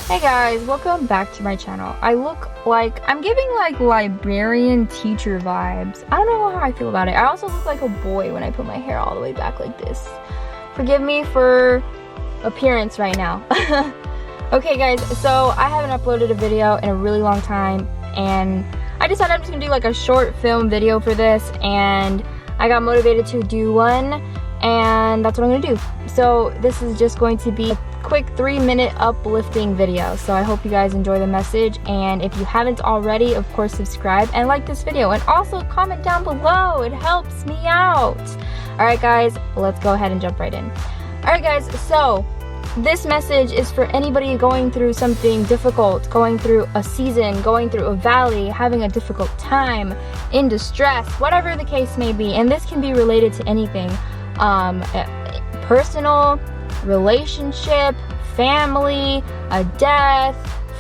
Hey guys, welcome back to my channel. I look like I'm giving like librarian teacher vibes. I don't know how I feel about it. I also look like a boy when I put my hair all the way back like this. Forgive me for appearance right now. Okay guys, so I haven't uploaded a video in a really long time and I decided I'm just gonna do like a short film video for this, and I got motivated to do one and that's what I'm gonna do. So this is just going to be a quick 3-minute uplifting video. So I hope you guys enjoy the message, and if you haven't already, of course subscribe and like this video, and also comment down below. It helps me out. Alright guys, let's go ahead and jump right in. Alright guys, so this message is for anybody going through something difficult, going through a season, going through a valley, having a difficult time, in distress, whatever the case may be. And this can be related to anything, personal, relationship, family, a death,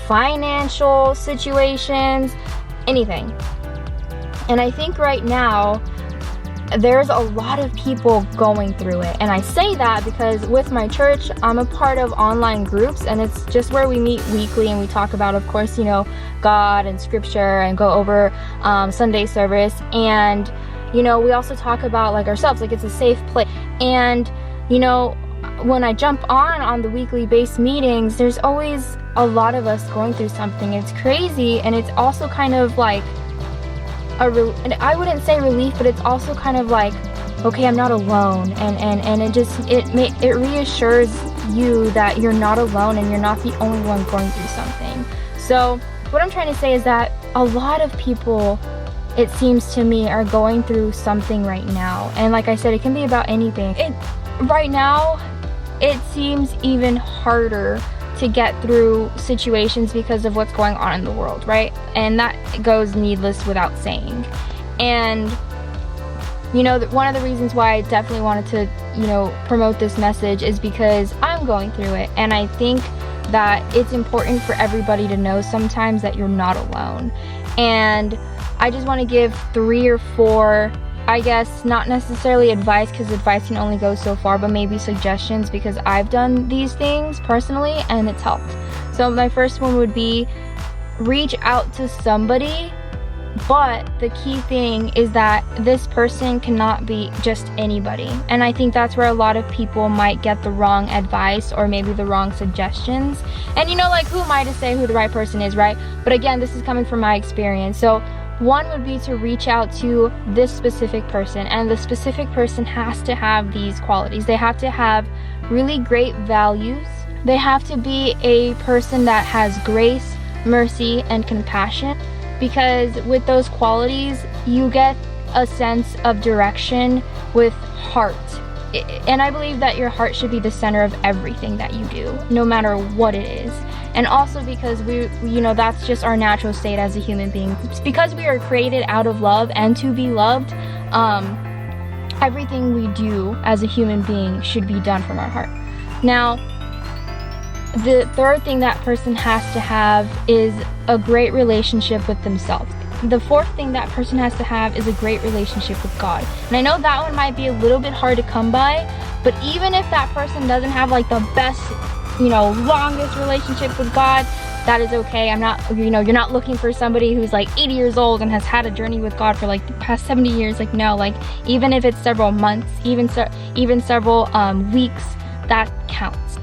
financial situations, anything. And I think right now there's a lot of people going through it, and I say that because with my church I'm a part of online groups, and it's just where we meet weekly and we talk about, of course, you know, God and scripture, and go over Sunday service, and you know, we also talk about like ourselves, like it's a safe place. And you know, when I jump on the weekly based meetings, there's always a lot of us going through something. It's crazy, and it's also kind of like I wouldn't say relief, but it's also kind of like, okay, I'm not alone, and it reassures you that you're not alone and you're not the only one going through something. So what I'm trying to say is that a lot of people, it seems to me, are going through something right now, and like I said, it can be about anything. Right now it seems even harder to get through situations because of what's going on in the world, right? And that goes needless without saying. And you know, one of the reasons why I definitely wanted to, you know, promote this message is because I'm going through it, and I think that it's important for everybody to know sometimes that you're not alone. And I just want to give 3 or 4, I guess, not necessarily advice, because advice can only go so far, but maybe suggestions, because I've done these things personally and it's helped. So my first one would be reach out to somebody, but the key thing is that this person cannot be just anybody. And I think that's where a lot of people might get the wrong advice or maybe the wrong suggestions. And you know, like, who am I to say who the right person is, right? But again, this is coming from my experience. So one would be to reach out to this specific person, and the specific person has to have these qualities. They have to have really great values. They have to be a person that has grace, mercy, and compassion, because with those qualities you get a sense of direction with heart. And I believe that your heart should be the center of everything that you do, no matter what it is. And also because you know, that's just our natural state as a human being. It's because we are created out of love and to be loved. Everything we do as a human being should be done from our heart. Now, the third thing that person has to have is a great relationship with themselves. The fourth thing that person has to have is a great relationship with God. And I know that one might be a little bit hard to come by, but even if that person doesn't have like the best, you know, longest relationship with God, that is okay. I'm not, you know, you're not looking for somebody who's like 80 years old and has had a journey with God for like the past 70 years. Like, no, like, even if it's several months, even several weeks, that counts.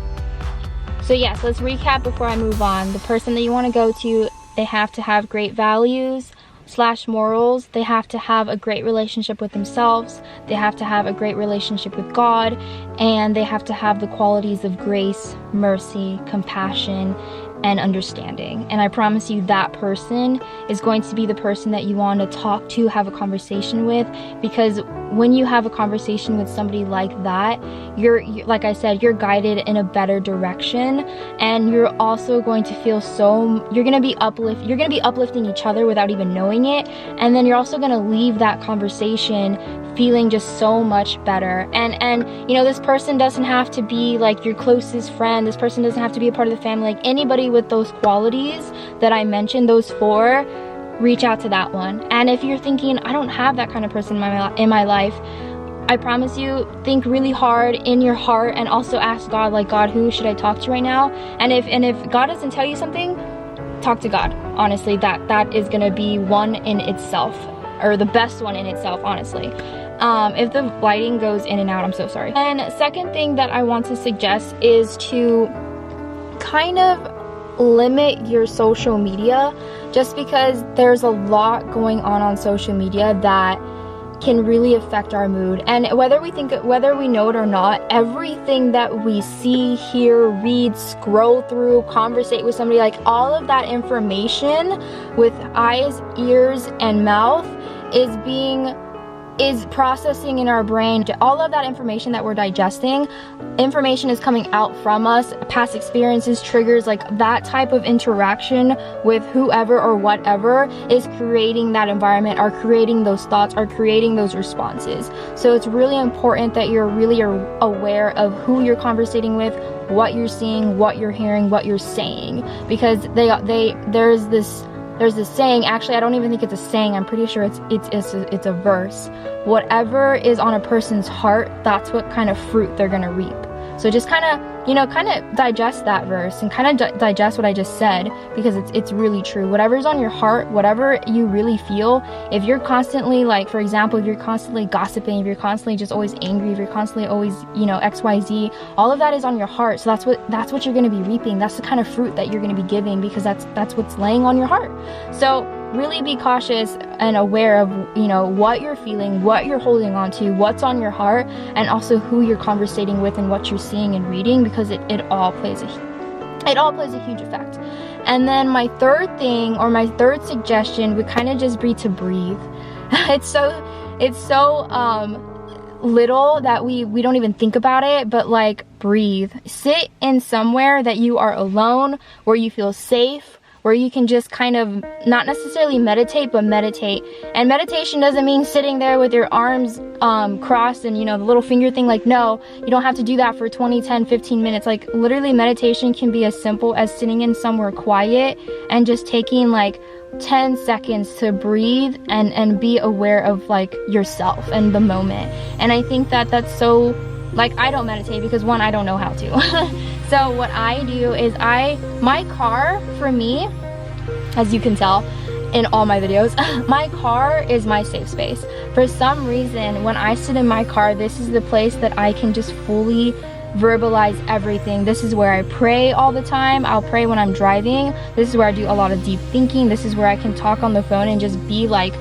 So yes, let's recap before I move on. The person that you want to go to, they have to have great values / morals. They have to have a great relationship with themselves. They have to have a great relationship with God, and they have to have the qualities of grace, mercy, compassion, and understanding. And I promise you that person is going to be the person that you want to talk to, have a conversation with, because when you have a conversation with somebody like that, you're like I said, you're guided in a better direction, and you're also going to feel you're going to be uplifting each other without even knowing it. And then you're also going to leave that conversation feeling just so much better. And you know, this person doesn't have to be like your closest friend. This person doesn't have to be a part of the family. Like, anybody with those qualities that I mentioned, those 4, reach out to that one. And if you're thinking, I don't have that kind of person in my life, I promise you, think really hard in your heart and also ask God, like, God, who should I talk to right now? And if God doesn't tell you something, talk to God. Honestly, that is gonna be one in itself, or the best one in itself, honestly. If the lighting goes in and out, I'm so sorry. And second thing that I want to suggest is to kind of limit your social media, just because there's a lot going on social media that can really affect our mood. And whether we know it or not, everything that we see, hear, read, scroll through, conversate with somebody, like all of that information with eyes, ears, and mouth is processing in our brain. All of that information that we're digesting, information is coming out from us, past experiences, triggers, like that type of interaction with whoever or whatever is creating that environment, or creating those thoughts, or creating those responses. So it's really important that you're really aware of who you're conversating with, what you're seeing, what you're hearing, what you're saying, because there's this saying, actually I don't even think it's a saying, I'm pretty sure it's a verse. Whatever is on a person's heart, that's what kind of fruit they're gonna reap. So just kind of digest that verse and kind of digest what I just said, because it's really true. Whatever's on your heart, whatever you really feel, if you're constantly, like, for example, if you're constantly gossiping, if you're constantly just always angry, if you're constantly always, XYZ, all of that is on your heart. So that's what you're going to be reaping. That's the kind of fruit that you're going to be giving, because that's what's laying on your heart. So really be cautious and aware of, what you're feeling, what you're holding on to, what's on your heart, and also who you're conversating with and what you're seeing and reading, because it all plays a huge effect. And then my third thing, or my third suggestion, would kind of just be to breathe. It's so little that we don't even think about it, but like, breathe. Sit in somewhere that you are alone, where you feel safe, where you can just kind of not necessarily meditate, but meditate. And meditation doesn't mean sitting there with your arms crossed and the little finger thing. Like, no, you don't have to do that for 20, 10, 15 minutes. Like, literally meditation can be as simple as sitting in somewhere quiet and just taking like 10 seconds to breathe and be aware of like yourself and the moment. And I think that's so, like, I don't meditate because, one, I don't know how to. So what I do is my car, for me, as you can tell in all my videos, my car is my safe space. For some reason, when I sit in my car, this is the place that I can just fully verbalize everything. This is where I pray all the time. I'll pray when I'm driving. This is where I do a lot of deep thinking. This is where I can talk on the phone and just be like,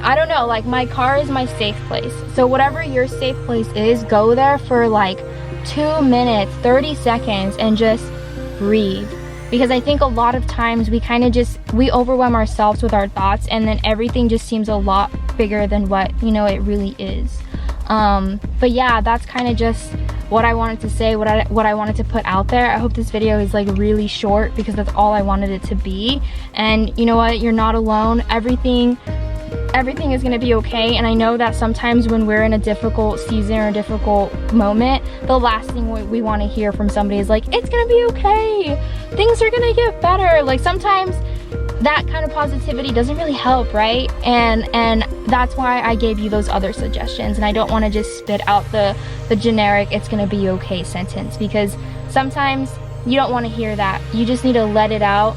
I don't know, like, my car is my safe place. So whatever your safe place is, go there for like 2 minutes, 30 seconds, and just breathe. Because I think a lot of times we overwhelm ourselves with our thoughts, and then everything just seems a lot bigger than what it really is. But yeah, that's kind of just what I wanted to say, what I wanted to put out there. I hope this video is like really short, because that's all I wanted it to be. And you know what, you're not alone. Everything is going to be okay. And I know that sometimes when we're in a difficult season or a difficult moment, the last thing we want to hear from somebody is like, it's going to be okay, things are going to get better. Like, sometimes that kind of positivity doesn't really help, right? And that's why I gave you those other suggestions, and I don't want to just spit out the generic it's going to be okay sentence, because sometimes you don't want to hear that. You just need to let it out.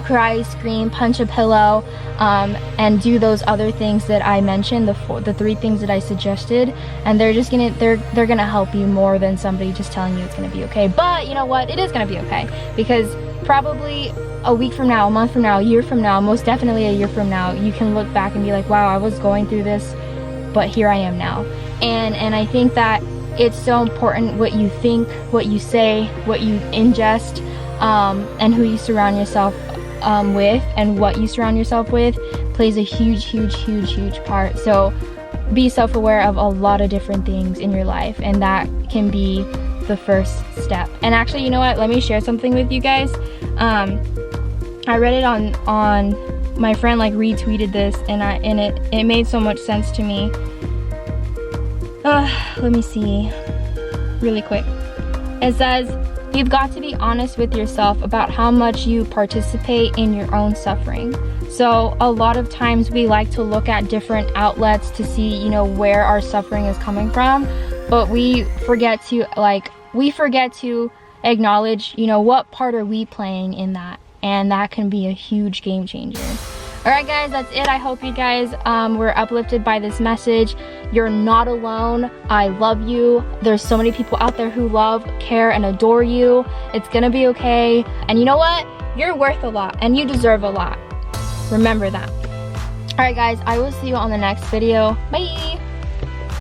Cry, scream, punch a pillow, and do those other things that I mentioned, the 3 things that I suggested, and they're gonna help you more than somebody just telling you it's gonna be okay. But you know what, it is gonna be okay, because probably a week from now, a month from now, a year from now, most definitely a year from now, you can look back and be like, wow, I was going through this, but here I am now. And I think that it's so important what you think, what you say, what you ingest, and who you surround yourself with, and what you surround yourself with plays a huge part. So be self-aware of a lot of different things in your life, and that can be the first step. And actually, you know what, let me share something with you guys. I read it on my friend like retweeted this, and it made so much sense to me. Let me see really quick. It says, You've got to be honest with yourself about how much you participate in your own suffering. So a lot of times we like to look at different outlets to see, you know, where our suffering is coming from, but we forget to acknowledge, you know, what part are we playing in that, and that can be a huge game changer. Alright guys, that's it. I hope you guys were uplifted by this message. You're not alone. I love you. There's so many people out there who love, care, and adore you. It's gonna be okay. And you know what? You're worth a lot and you deserve a lot. Remember that. Alright guys, I will see you on the next video. Bye!